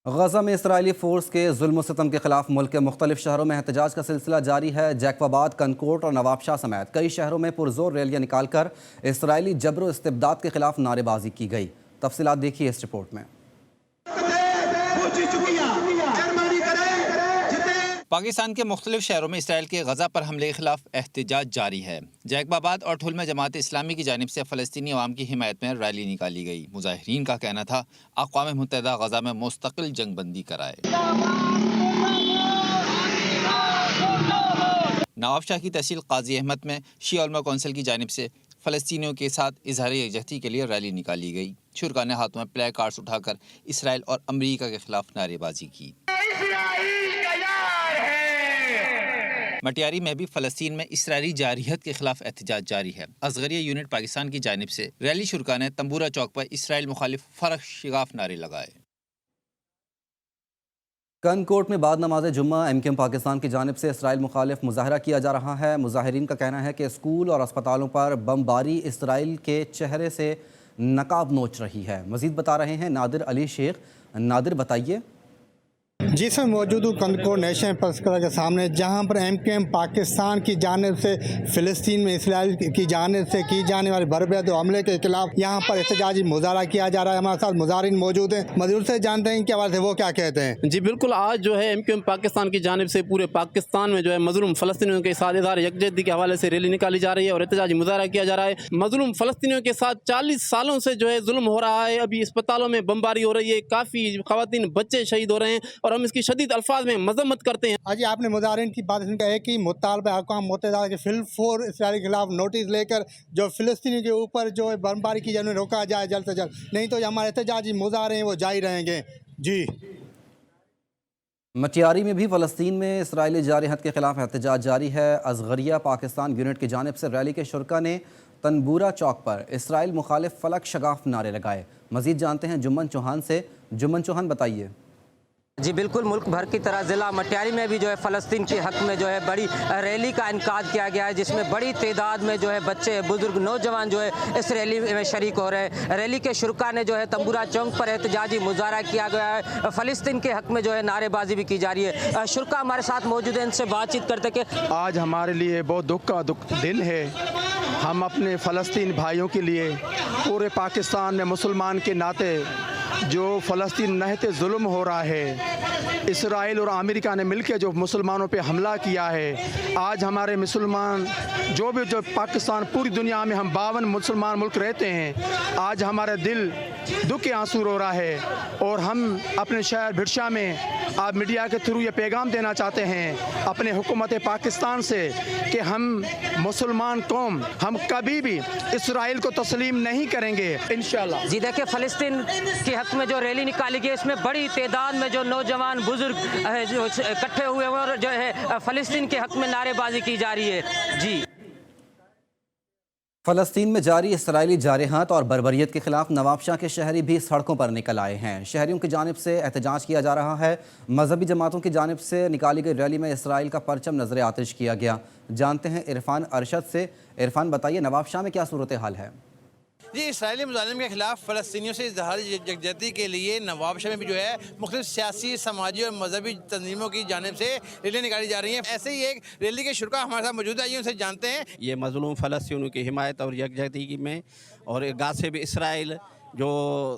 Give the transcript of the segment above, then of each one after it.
गजा में Israeli force के जुल्म सितम के खिलाफ मुल्क के मुख्तलिफ शहरों में एहतजाज का सिलसिला जारी है। जैकबाबाद, कनकोट और नवाबशाह समेत कई शहरों में पुरजोर रैलियां निकालकर इसराइली जबर इस्तिबदाद के खिलाफ नारेबाजी की गई। तफसीलात देखिए इस रिपोर्ट में। पाकिस्तान के मुख्तलिफ शहरों में इसराइल के गजा पर हमले के खिलाफ एहतजाज जारी है। जैकबाबाद और ठुल में जमात इस्लामी की जानिब से फ़लस्तीनी अवाम की हिमायत में रैली निकाली गई। मुजाहिरीन का कहना था अक़वाम मुत्तहिदा गजा में मुस्तकिल जंगबंदी कराए। नवाबशाह की तहसील काजी अहमद में शिया उलमा कौंसिल की जानिब से फ़लस्तीनियों के साथ इजहार यकजहती के लिए रैली निकाली गई। शुरका ने हाथों में प्ले कार्ड्स उठाकर इसराइल और अमरीका के खिलाफ नारेबाजी की। मटियारी में भी फ़लस्तीन में इसराइली जारहियत के खिलाफ एहतजाज जारी है। असगरिया यूनिट पाकिस्तान की जानिब से रैली शुरका ने तंबूरा चौक पर इसराइल मुखालिफ फर्क शिगाफ नारे लगाए। कनकोट में बाद नमाज जुम्मा MKM पाकिस्तान की जानिब से इसराइल मुखालिफ मुजाहरा किया जा रहा है। मुजाहिरीन का कहना है कि स्कूल और अस्पतालों पर बमबारी इसराइल के चेहरे से नकाब नोच रही है। मजीद बता रहे हैं नादिर अली शेख। नादिर, बताइए। जी सर, मौजूद हूँ कनकोट नेशनल प्रेस क्लब के सामने, जहाँ पर MKM पाकिस्तान की जानिब से फ़िलिस्तीन में इसराइल की जानिब से की जाने वाले बर्बरत हमले के खिलाफ यहाँ पर एहतजाजी मुजाहरा किया जा रहा है। हमारे साथ मुजाहिरीन मौजूद हैं, मजदूर से जानते हैं कि हवाले से वो क्या कहते हैं। जी बिल्कुल, आज जो है MKM पाकिस्तान की जानिब से पूरे पाकिस्तान में जो है मजलूम फ़लस्तीनियों के साथ इज़हार यकजहती के हवाले से रैली निकाली जा रही है और एहतजाजी मुजाहरा किया जा रहा है। मजलूम फ़लस्तीनियों के साथ 40 सालों से जो है जुल्म हो रहा है। अभी अस्पतालों में बमबारी हो रही है, काफ़ी ख़वातीन बच्चे शहीद हो रहे हैं और हम इसकी शदीद अल्फाज में मजम्मत करते हैं। आज आपने मुजाहिरीन की बात सुनकर एक ही मुतालबा अक़वाम मुत्तहिदा के फिल इसराइल के खिलाफ नोटिस लेकर जो फ़िलिस्तीनी के ऊपर जो है बमबारी की जाए रोका जाए जल्द से जल्द, नहीं तो हमारे एहतजाजी मुजाहरे हैं वो जारी रहेंगे। जी, मटियारी में भी फ़लस्तीन में इसराइली जारहियत के खिलाफ एहतजाज जारी है। असगरिया पाकिस्तान यूनिट की जानिब से रैली के शुरका ने तनबूरा चौक पर इसराइल मुखालिफ फलक शगाफ नारे लगाए। मजीद जानते हैं जुम्मन चौहान से। जुम्मन चौहान, बताइए। जी बिल्कुल, मुल्क भर की तरह ज़िला मटियारी में भी जो है फ़लस्तीन के हक़ में जो है बड़ी रैली का इनकाद किया गया है, जिसमें बड़ी तादाद में जो है बच्चे, बुजुर्ग, नौजवान जो है इस रैली में शरीक हो रहे हैं। रैली के शुरका ने जो है तंबूरा चौक पर एहतजाजी मुजाहरा किया गया है। फ़लस्तीन के हक़ में जो है नारेबाजी भी की जा रही है। शुरका हमारे साथ मौजूद है, इनसे बातचीत करते कि आज हमारे लिए बहुत दुख का दिन है। हम अपने फ़लस्तीन भाइयों के लिए पूरे पाकिस्तान में मुसलमान के नाते जो फ़लस्तीन नहते जुल्म हो रहा है, इसराइल और अमेरिका ने मिलकर जो मुसलमानों पे हमला किया है, आज हमारे मुसलमान जो पाकिस्तान, पूरी दुनिया में हम 52 मुसलमान मुल्क रहते हैं, आज हमारा दिल दुख के आंसू रो रहा है। और हम अपने शहर भिड़शा में आप मीडिया के थ्रू ये पैगाम देना चाहते हैं अपने हुकूमत पाकिस्तान से कि हम मुसलमान कौम, हम कभी भी इसराइल को तस्लीम नहीं करेंगे इंशाल्लाह। जी देखिए, फ़लस्तीन के हक़ में जो रैली निकाली गई, इसमें बड़ी तादाद में जो नौजवान, बुजुर्ग जो इकट्ठे हुए हैं और जो है फ़लस्तीन के हक़ में नारेबाजी की जा रही है। जी, फ़लस्तीन में जारी इसराइली जारहियत और बर्बरियत के खिलाफ नवाबशाह के शहरी भी सड़कों पर निकल आए हैं। शहरियों की जानिब से एहतजाज किया जा रहा है। मजहबी जमातों की जानिब से निकाली गई रैली में इसराइल का परचम नजर आतिश किया गया। जानते हैं इरफान अरशद से। इरफान, बताइए, नवाबशाह में क्या सूरत हाल है? जी, इसराइली मुजालिम के खिलाफ फ़लस्तीनियों से इज़हार यकजहती के लिए नवाबशाह में भी जो है मुख्तलिफ सियासी, समाजी और मजहबी तंजीमों की जानिब से रैलियाँ निकाली जा रही हैं। ऐसे ही एक रैली के शुरका हमारे साथ मौजूद है, आइए उनसे जानते हैं। ये मजलूम फ़लस्तीनियों की हिमायत और यकजहती में और गासिब इसराइल जो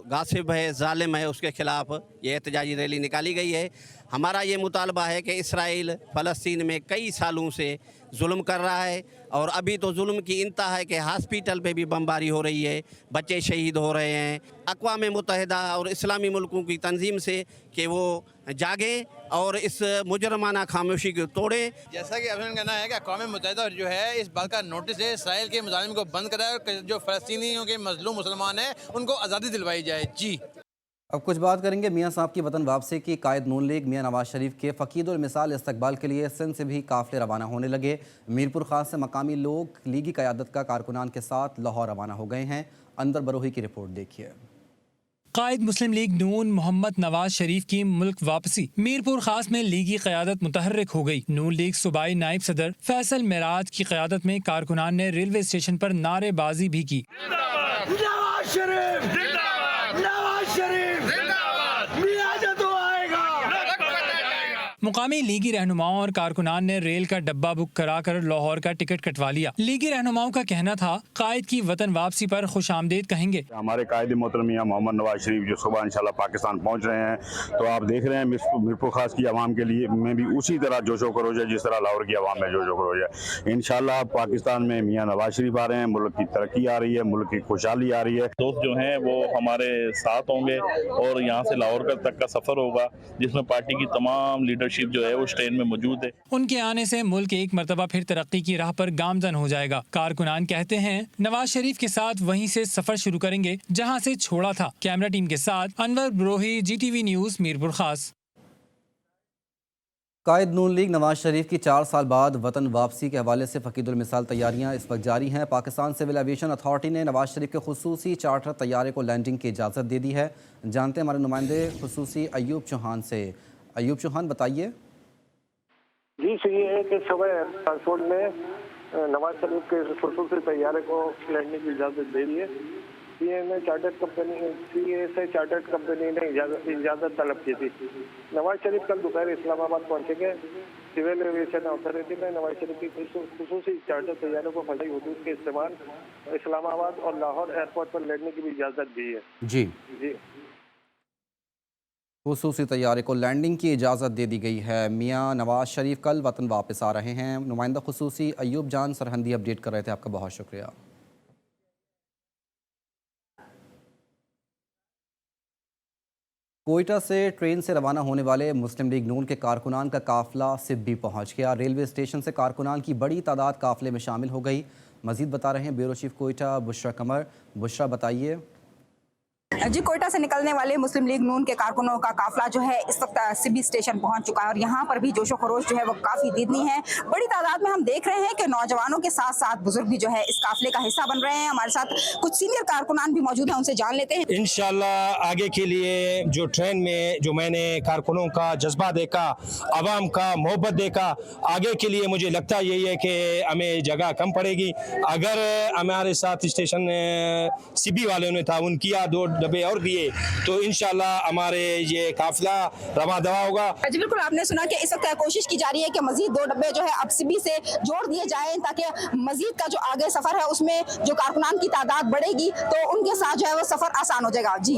गासिब है, जालिम है, उसके ख़िलाफ़ ये एहतजाजी रैली निकाली गई है। हमारा ये मुतालबा है कि इसराइल फ़लस्तीन में कई सालों से जुल्म कर रहा है और अभी तो जुल्म की इंतहा है कि हॉस्पिटल पे भी बमबारी हो रही है, बच्चे शहीद हो रहे हैं। अक़वाम मुत्तहिदा और इस्लामी मुल्कों की तंजीम से कि वो जागें और इस मुजरमाना खामोशी को तोड़ें। जैसा कि अभी कहना है कि अक़वाम मुत्तहिदा जो है इस बात का नोटिस है इसराइल के मुजालिम को बंद कराए और जो फ़लस्तीनियों के मजलूम मुसलमान हैं उनको आज़ादी दिलवाई जाए। जी, अब कुछ बात करेंगे मियाँ साहब की वतन वापसी की। कायद नून लीग मियाँ नवाज शरीफ के फ़कीदुल मिसाल इस्तकबाल के लिए सिंध से भी काफ़िले रवाना होने लगे। मीरपुर ख़ास से मकामी लोग लीगी क़यादत का कारकुनान के साथ लाहौर रवाना हो गए हैं। अंदर बरोही की रिपोर्ट देखिए। कायद मुस्लिम लीग नून मोहम्मद नवाज शरीफ की मुल्क वापसी। मीरपुर खास में लीगी क़यादत मुतहर्रिक हो गई। नून लीग सूबाई नायब सदर फैसल मेराज की क़यादत में कारकुनान ने रेलवे स्टेशन पर नारेबाजी भी की। नवाज शरीफ जिंदाबाद, नवाज शरीफ जिंदाबाद, मियां जदू आए मुकामी लीगी रहनुमाओं और कारकुनान ने रेल का डब्बा बुक कराकर लाहौर का टिकट कटवा लिया। लीगी रहनुमाओं का कहना था कायद की वतन वापसी पर खुशामदीद कहेंगे। हमारे कायद मोहतरम मियां मोहम्मद नवाज शरीफ जो सुबह इंशाल्लाह पाकिस्तान पहुंच रहे हैं, तो आप देख रहे हैं मीरपुर खास की आवाम के लिए में भी उसी तरह जोशो खरोश है जिस तरह लाहौर की आवाम में जोशो खरोश है। इंशाल्लाह पाकिस्तान में मियां नवाज शरीफ आ रहे हैं, मुल्क की तरक्की आ रही है, मुल्क की खुशहाली आ रही है। दोस्त जो हैं वो हमारे साथ होंगे और यहाँ से लाहौर तक का सफर होगा जिसमें पार्टी की तमाम लीडरशिप जो है वो उस ट्रेन में मौजूद है। उनके आने से मुल्क एक मरतबा फिर तरक्की की राह पर गामजन हो जाएगा। कारकुनान कहते हैं नवाज शरीफ के साथ वहीं से सफर शुरू करेंगे जहां से छोड़ा था। कैमरा टीम के साथ अनवर ब्रोही, GTV न्यूज़, मीरपुर खास। कायद नून लीग नवाज शरीफ की 4 साल बाद वतन वापसी के हवाले से फ़कीदुल मिसाल तैयारियां इस वक्त जारी हैं। पाकिस्तान सिविल एविएशन अथॉरिटी ने नवाज शरीफ के खुसूसी चार्टर तैयारे को लैंडिंग की इजाज़त दे दी है। जानते हैं हमारे नुमाइंदे खुसूसी अयूब चौहान से। अयूब चौहान, बताइए। जी सही है कि सुबह ट्रांसपोर्ट ने नवाज शरीफ के खुसूसी तैयारे को लैंडिंग की इजाज़त दे दी है। सीए से चार्टर्ड कंपनी ने इजाज़त तलब की थी। नवाज शरीफ कल दोपहर इस्लामाबाद पहुंचेंगे। सिविल एविएशन अथॉरिटी ने नवाज शरीफ की खुसूसी चार्टर तैयारों को फजाई हदूद के इस्तेमाल इस्लामाबाद और लाहौर एयरपोर्ट पर लैंडने की भी इजाज़त दी है। जी जी, खुसूसी तैयारे को लैंडिंग की इजाज़त दे दी गई है। मियां नवाज शरीफ कल वतन वापस आ रहे हैं। नुमाइंदा खुसूसी अयूब जान सरहंदी अपडेट कर रहे थे, आपका बहुत शुक्रिया। कोयटा से ट्रेन से रवाना होने वाले मुस्लिम लीग नून के कारकुनान का काफिला सिब्बी पहुंच गया। रेलवे स्टेशन से कारकुनान की बड़ी तादाद काफिले में शामिल हो गई। मजीद बता रहे हैं ब्यूरो चीफ कोयटा बुशरा कमर। बुशरा, बताइए। जी, कोयटा से निकलने वाले मुस्लिम लीग नून के कारकुनों का काफिला जो है इस वक्त सिब्बी स्टेशन पहुंच चुका है और यहाँ पर भी जोशो खरोश जो है वो काफी दीदनी है। बड़ी तादाद में हम देख रहे हैं कि नौजवानों के साथ साथ बुजुर्ग भी जो है इस काफिले का हिस्सा बन रहे हैं। हमारे साथ कुछ सीनियर कारकुनान भी मौजूद हैं, उनसे जान लेते हैं। इंशाल्लाह आगे के लिए जो ट्रेन में जो मैंने कारकुनों का जज्बा देखा, आवाम का मोहब्बत देखा, आगे के लिए मुझे लगता यही है कि हमें जगह कम पड़ेगी। अगर हमारे साथ स्टेशन सिब्बी वालों ने ताउन किया, 2 डब्बे और दिए, तो इंशाल्लाह हमारे ये काफिला रवा दवा होगा। जी बिल्कुल, आपने सुना कि इस वक्त कोशिश की जा रही है कि मजीद 2 डब्बे जो है अब सिब्बी से जोड़ दिए जाएं ताकि मजीद का जो आगे सफर है उसमें जो कारकुनान की तादाद बढ़ेगी तो उनके साथ जो है वो सफर आसान हो जाएगा। जी,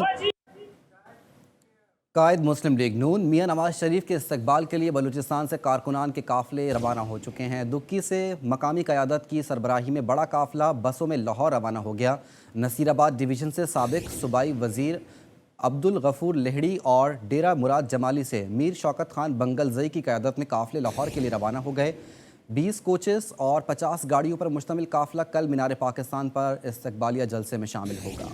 कायद मुस्लिम लीग नून मियां नवाज शरीफ के इस्तकबाल के लिए बलूचिस्तान से कारकुनान के काफिले रवाना हो चुके हैं। दुक्की से मकामी क़यादत की सरबराही में बड़ा काफिला बसों में लाहौर रवाना हो गया। नसीराबाद डिवीज़न से साबिक सूबाई वज़ीर अब्दुल गफूर लेहड़ी और डेरा मुराद जमाली से मीर शौकत खान बंगलजई की क़यादत में काफिले लाहौर के लिए रवाना हो गए। 20 कोचेस और 50 गाड़ियों पर मुश्तमिल काफिला कल मीनार पाकिस्तान पर इस्तकबालिया जलसे में शामिल होगा।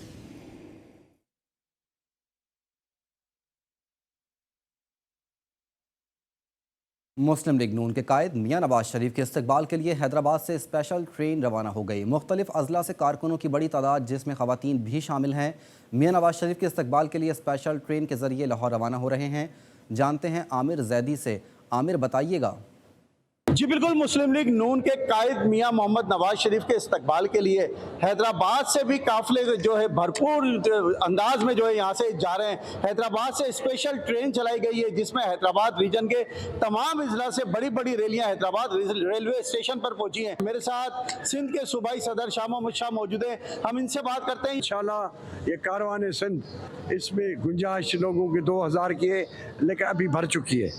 मुस्लिम लीग नून के कायद मियां नवाज शरीफ के इस्तकबाल के लिए हैदराबाद से स्पेशल ट्रेन रवाना हो गई। मुख्तलिफ अजला से कारकुनों की बड़ी तादाद जिसमें ख़वातीन भी शामिल हैं मियां नवाज शरीफ के इस्तकबाल के लिए स्पेशल ट्रेन के ज़रिए लाहौर रवाना हो रहे हैं। जानते हैं आमिर जैदी से। आमिर, बताइएगा। जी बिल्कुल, मुस्लिम लीग नून के कायद मियां मोहम्मद नवाज शरीफ के इस्तकबाल के लिए हैदराबाद से भी काफिले जो है भरपूर अंदाज में जो है यहाँ से जा रहे हैं। हैदराबाद से स्पेशल ट्रेन चलाई गई है जिसमें हैदराबाद रीजन के तमाम अजला से बड़ी बड़ी रैलियाँ हैदराबाद रेलवे स्टेशन पर पहुँची हैं। मेरे साथ सिंध के सूबाई सदर शाह मोहम्मद शाह मौजूद हैं, हम इनसे बात करते हैं। इंशाल्लाह ये कारवान सिंध इसमें गुंजाइश लोगों के 2000 की है, लेकिन अभी भर चुकी है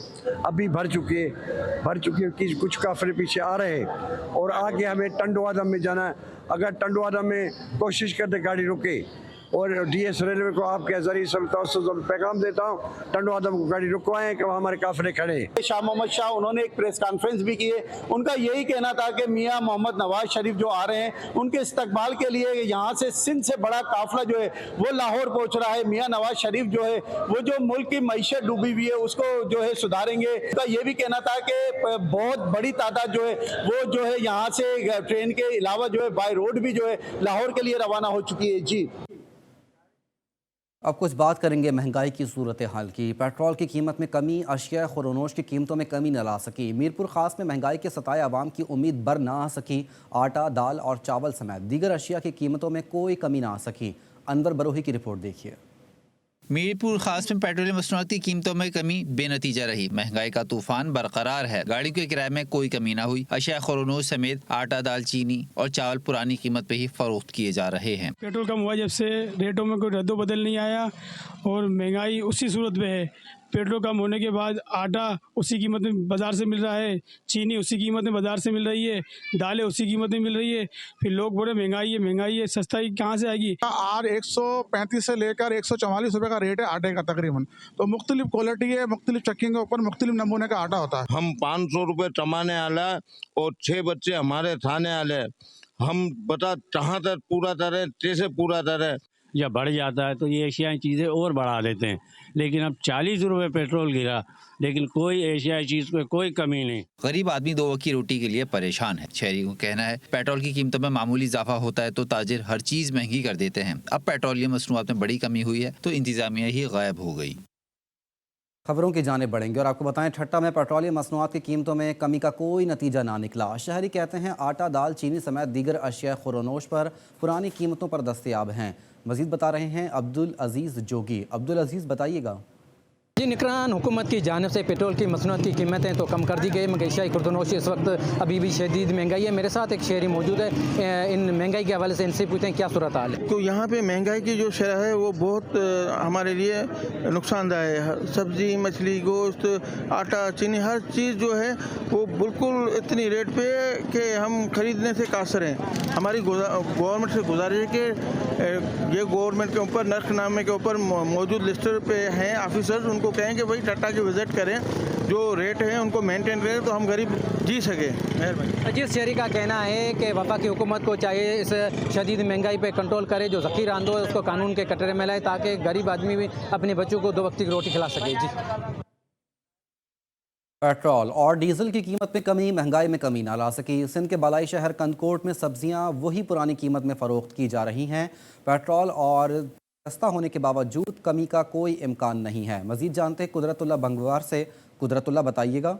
कि कुछ काफिले पीछे आ रहे हैं और आगे हमें टंडो आदम में जाना है। अगर टंडो आदम में कोशिश करते गाड़ी रुके और डीएस रेलवे को आपके जरिए से पैगाम देता हूँ, टंडो आदम को गाड़ी रुकवाएं कि वहाँ हमारे काफिले खड़े हैं। शाह मोहम्मद शाह उन्होंने एक प्रेस कॉन्फ्रेंस भी की है। उनका यही कहना था कि मियां मोहम्मद नवाज शरीफ जो आ रहे हैं उनके इस्तकबाल के लिए यहाँ से सिंध से बड़ा काफिला जो है वो लाहौर पहुँच रहा है। मियां नवाज शरीफ जो है वो जो मुल्क की मईशत डूबी हुई है उसको जो है सुधारेंगे। उनका ये भी कहना था कि बहुत बड़ी तादाद जो है वो जो है यहाँ से ट्रेन के अलावा जो है बाय रोड भी जो है लाहौर के लिए रवाना हो चुकी है। जी, अब कुछ बात करेंगे महंगाई की सूरत हाल की। पेट्रोल की कीमत में कमी, अशिया खुरोनोश की कीमतों में कमी न ला सकी। मीरपुर खास में महंगाई के सताए आवाम की उम्मीद बर ना आ सकी। आटा, दाल और चावल समेत दीगर अशिया की कीमतों में कोई कमी ना आ सकी। अनवर बरोही की रिपोर्ट देखिए। मीरपुर खास में पेट्रोलियम मसनूआत की कीमतों में कमी बेनतीजा रही। महंगाई का तूफान बरकरार है। गाड़ियों के किराए में कोई कमी ना हुई। अशिया खुरनूस समेत आटा, दाल, चीनी और चावल पुरानी कीमत पे ही फरोख्त किए जा रहे हैं। पेट्रोल कम हुआ जब से रेटों में कोई रद्दो बदल नहीं आया और महंगाई उसी सूरत में है। पेट्रोल कम होने के बाद आटा उसी कीमत में बाज़ार से मिल रहा है, चीनी उसी कीमत में बाज़ार से मिल रही है, दालें उसी कीमत में मिल रही है। फिर लोग बोले महंगाई है, सस्ताई कहाँ से आएगी। आर 135 से लेकर 144 रुपये का रेट है आटे का तकरीबन। तो मुख्तलिफ क्वालिटी है, मुख्तलिफ चक्किंग के ऊपर मुख्तलिफ नमूने का आटा होता है। हम 500 रुपये कमाने वाला और 6 बच्चे हमारे थाने वाले, हम बता कहाँ तक पूरा करें, कैसे पूरा करें। जब बढ़ जाता है तो ये एशियाई चीज़ें और बढ़ा देते हैं, लेकिन अब 40 रुपये पेट्रोल गिरा, लेकिन कोई एशियाई चीज़ पे कोई कमी नहीं। गरीब आदमी 2 वक्त की रोटी के लिए परेशान है। शहरी को कहना है पेट्रोल की कीमतों में मामूली इजाफा होता है तो ताजिर हर चीज़ महंगी कर देते हैं। अब पेट्रोलियम मसनूआत में बड़ी कमी हुई है तो इंतजामिया ही गायब हो गई। खबरों की जाने बढ़ेंगे और आपको बताएं ठट्टा में पेट्रोलियम मसनूआत की कीमतों में कमी का कोई नतीजा ना निकला। शहरी कहते हैं आटा, दाल, चीनी समेत दीगर अशिया खुरनोश पर पुरानी कीमतों पर दस्तयाब हैं। मजीद बता रहे हैं अब्दुल अजीज़ जोगी। अब्दुल अजीज़ बताइएगा। जी, निगरान हुकूमत की जानिब से पेट्रोल की मसनूआत की कीमतें तो कम कर दी गई, मगर एशियाई खुर्दनोश इस वक्त अभी भी शदीद महंगाई है। मेरे साथ एक शहरी मौजूद है, इन महंगाई के हवाले से इनसे पूछते हैं क्या सूरत हाल है। तो यहाँ पे महंगाई की जो शरह है वो बहुत हमारे लिए नुकसानदायक है। सब्ज़ी, मछली, गोश्त, आटा, चीनी, हर चीज़ जो है वो बिल्कुल इतनी रेट पे कि हम खरीदने से कासर हैं। हमारी गवर्नमेंट से गुजारिश है कि ये गवर्नमेंट के ऊपर नर्खनामे के ऊपर मौजूद लिस्ट पे हैं ऑफिसर्स, उनको कहें कि भाई टट्टा के विजिट करें, जो रेट है उनको मेंटेन करें तो हम गरीब जी सके। मेहरबानी। अजीज शहरी का कहना है कि वफाकी हुकूमत को चाहिए इस शदीद महंगाई पे कंट्रोल करे, जो ज़ख़ीरा आंदो है उसको कानून के कटरे में लाए ताकि गरीब आदमी भी अपने बच्चों को 2 वक्त की रोटी खिला सके। जी, पेट्रोल और डीजल की कीमत में कमी महंगाई में कमी ना ला सकी। सिंध के बालाई शहर कंदकोट में सब्जियां वही पुरानी कीमत में फ़रोख्त की जा रही हैं। पेट्रोल और सस्ता होने के बावजूद कमी का कोई इम्कान नहीं है। मजीद जानते हैं कुदरतुल्लाह बंगवार से। कुदरतुल्लाह बताइएगा।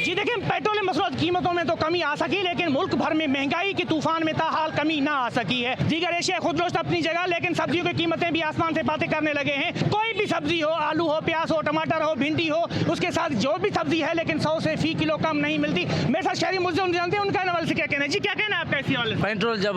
जी देखिए, पेट्रोलियम मसनूआत कीमतों में तो कमी आ सकी, लेकिन मुल्क भर में महंगाई के तूफान में ताहाल कमी ना आ सकी है। दीगर एशिया खुदरोश्त अपनी जगह, लेकिन सब्जियों की कीमतें भी आसमान से बातें करने लगे हैं। कोई भी सब्जी हो, आलू हो, प्याज हो, टमाटर हो, भिंडी हो, उसके साथ जो भी सब्जी है, लेकिन 100 से फी किलो कम नहीं मिलती। मेरे साथ शहरी मुझे जानते हैं, उनका नवल से क्या कहना है। जी, क्या कहना है आपका इसी वाले? पेट्रोल जब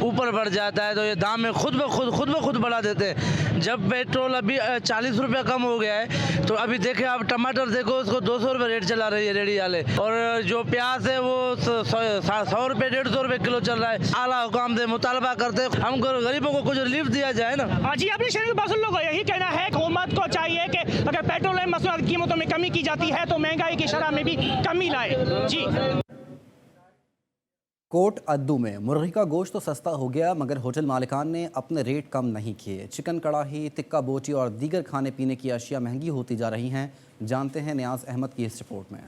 ऊपर बढ़ जाता है तो ये दाम में खुद ब खुद बढ़ा देते हैं। जब पेट्रोल अभी 40 रुपये कम हो गया है तो अभी देखे आप टमाटर देखो, उसको 200 रुपये रेट चला रही है रेडी वाले, और जो प्याज है वो 100 रुपये 150 रुपये किलो चल रहा है। आला हुकाम से मुतालबा करते हम गरीबों को कुछ रिलीफ दिया जाए ना। जी, अपने शहरी बासुल लोगों यही कहना है कि हुकूमत को चाहिए कि अगर पेट्रोल मसनूआत कीमतों में कमी की जाती है तो महंगाई की शरह में भी कमी लाए। जी, कोट अद्दू में मुर्गी का गोश्त तो सस्ता हो गया, मगर होटल मालिकान ने अपने रेट कम नहीं किए। चिकन कढ़ाई, टिक्का बोटी और दीगर खाने पीने की अशिया महंगी होती जा रही हैं। जानते हैं नियाज अहमद की इस रिपोर्ट में।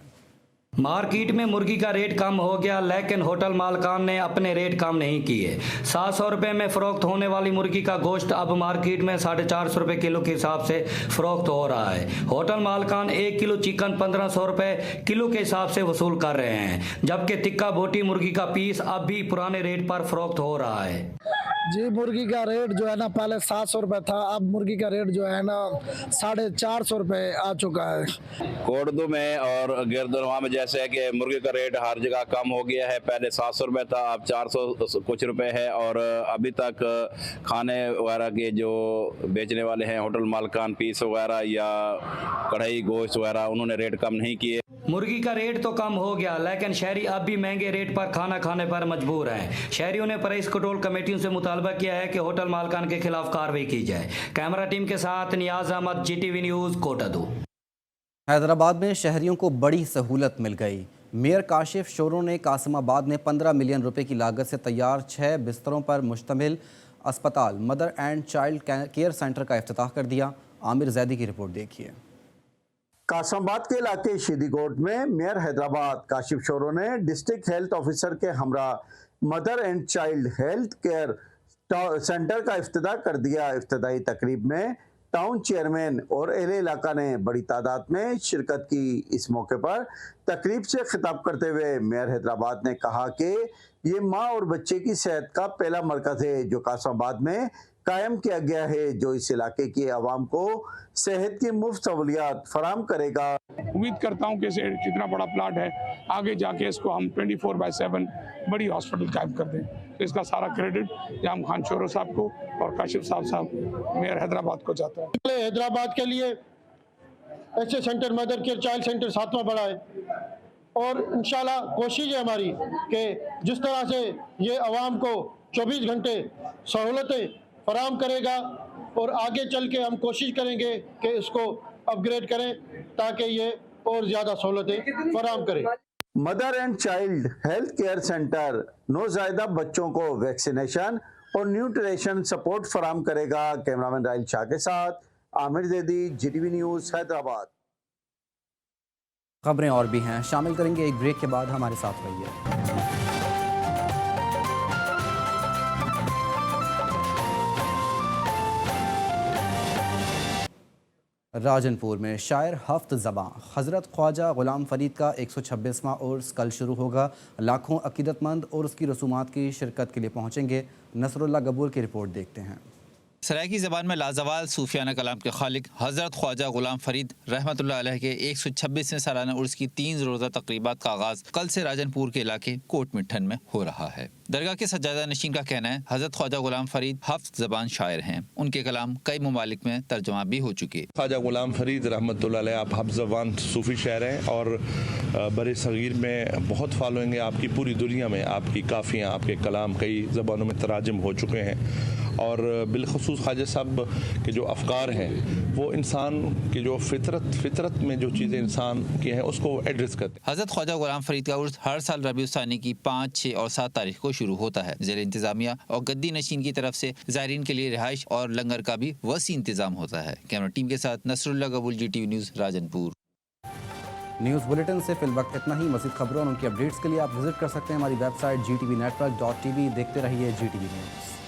मार्केट में मुर्गी का रेट कम हो गया, लेकिन होटल मालकान ने अपने रेट कम नहीं किए। 700 रुपये में फ़रोख्त होने वाली मुर्गी का गोश्त अब मार्केट में 450 रुपये किलो के हिसाब से फ़रोख्त हो रहा है। होटल मालकान 1 किलो चिकन 1500 रुपये किलो के हिसाब से वसूल कर रहे हैं, जबकि टिक्का बोटी मुर्गी का पीस अब भी पुराने रेट पर फ़रोख्त हो रहा है। जी, मुर्गी का रेट जो है ना पहले 700 रुपये था, अब मुर्गी का रेट जो है ना 450 रुपये आ चुका है। कोटदू में और गिरदुनवा में जैसे है कि मुर्गी का रेट हर जगह कम हो गया है। पहले 700 रुपये था, अब 400 कुछ रुपए है। और अभी तक खाने वगैरह के जो बेचने वाले हैं होटल मालकान, पीस वगैरह या कढ़ाई गोश्त वगैरह, उन्होंने रेट कम नहीं किए। मुर्गी का रेट तो कम हो गया, लेकिन शहरी अब भी महंगे रेट पर खाना खाने पर मजबूर हैं। शहरियों ने प्राइस कंट्रोल कमेटियों से मुतालबा किया है कि होटल मालकान के खिलाफ कार्रवाई की जाए। कैमरा टीम के साथ नियाज अहमद, GTV न्यूज़, कोटादू। हैदराबाद में शहरियों को बड़ी सहूलत मिल गई। मेयर काशिफ शोरो ने कासिमाबाद में 15 मिलियन रुपए की लागत से तैयार 6 बिस्तरों पर मुश्तमिल अस्पताल mother and child care centre का इफ्तिताह कर दिया। आमिर जैदी की रिपोर्ट देखिए। कासिमाबाद के इलाके शीदीकोट में मेयर हैदराबाद काशिफ शोरो ने डिस्ट्रिक्ट हेल्थ ऑफिसर के हमरा mother and child health care centre का इफ्तिताह कर दिया। इफ्तिताई तकरीब में टाउन चेयरमैन और एले इलाका ने बड़ी तादाद में शिरकत की। इस मौके पर तकरीब से खिताब करते हुए मेयर हैदराबाद ने कहा कि ये माँ और बच्चे की सेहत का पहला मरकज़ है जो कासिमाबाद में कायम किया गया है, जो इस इलाके के अवाम को सेहत की मुफ्त सहूलियात फराम करेगा। उम्मीद करता हूँ कि जितना बड़ा प्लाट है आगे जाके इसको हम 24/7 बड़ी हॉस्पिटल कायम कर दें। तो इसका सारा क्रेडिट जाम खान शोरो साहब को और काशिफ साहब मेयर हैदराबाद को जाता है। हैदराबाद के लिए ऐसे centre mother care child centre 7वां बड़ा है और इंशाल्लाह कोशिश है हमारी कि जिस तरह से ये आवाम को 24 घंटे सहूलतें फराम करेगा और आगे चल के हम कोशिश करेंगे कि इसको अपग्रेड करें ताकि ये और ज़्यादा सहूलतें फराम करे। Mother and child health care centre नौज़ायदा बच्चों को वैक्सीनेशन और न्यूट्रिशन सपोर्ट फराम करेगा। कैमरामैन राहिल शाह के साथ आमिर जैदी, GTV न्यूज़ हैदराबाद। खबरें और भी हैं, शामिल करेंगे एक ब्रेक के बाद, हमारे साथ रहिए। राजनपुर में शायर हफ्त ज़बां हज़रत ख्वाजा ग़ुलाम फ़रीद का 126वां उर्स कल शुरू होगा। लाखों अक़ीदतमंद और उसकी रसूमात की शिरकत के लिए पहुँचेंगे। नसरुल्लाह गबूर की रिपोर्ट देखते हैं। सराइकी ज़बान में लाजवाल सूफियाना कलाम के खालिक हज़रत ख्वाजा ग़ुलाम फ़रीद रहमतुल्लाह अलैह के 126वें सालाना उर्स की 3 रोज़ा तक़रीबात का आगाज़ कल से राजनपुर के इलाके कोट मिट्ठन में हो रहा है। दरगाह के सज्जादा नशीन का कहना है हज़रत ख्वाजा ग़ुलाम फ़रीद हफ्त ज़बान शायर हैं। उनके कलाम कई ममालिक में तर्जुमा भी हो चुके। ख्वाजा ग़ुलाम फ़रीद रहमतुल्लाह अलैह आप हफ्त ज़बान सूफ़ी शायर हैं और बरे सग़ीर में बहुत फॉलोइंग है आपकी। पूरी दुनिया में आपकी काफ़ियाँ, आपके कलाम कई ज़बानों में तराजम हो चुके हैं और बिलखुसूस ख्वाजा साहब के जो अफ़कार हैं वो इंसान की जो फितरत में जो चीज़ें इंसान की हैं उसको एड्रेस करते हैं। हज़रत ख्वाजा ग़ुलाम फ़रीद का उर्स हर साल रबीउल सानी की 5, 6 और 7 तारीख को शुरू होता है। ज़ेर इंतज़ामिया और गद्दी नशीन की तरफ से ज़ायरीन के लिए रिहाइश और लंगर का भी वसी इंतज़ाम होता है। कैमरा टीम के साथ Nasrallah गबूल, GTV news Rajanpur. News bulletin से फिल वक्त इतना ही। मज़ीद खबरों और उनकी अपडेट्स के लिए आप विजिट कर सकते हैं हमारी वेबसाइट gtvnetwork.tv। देखते रहिए GTV न्यूज़।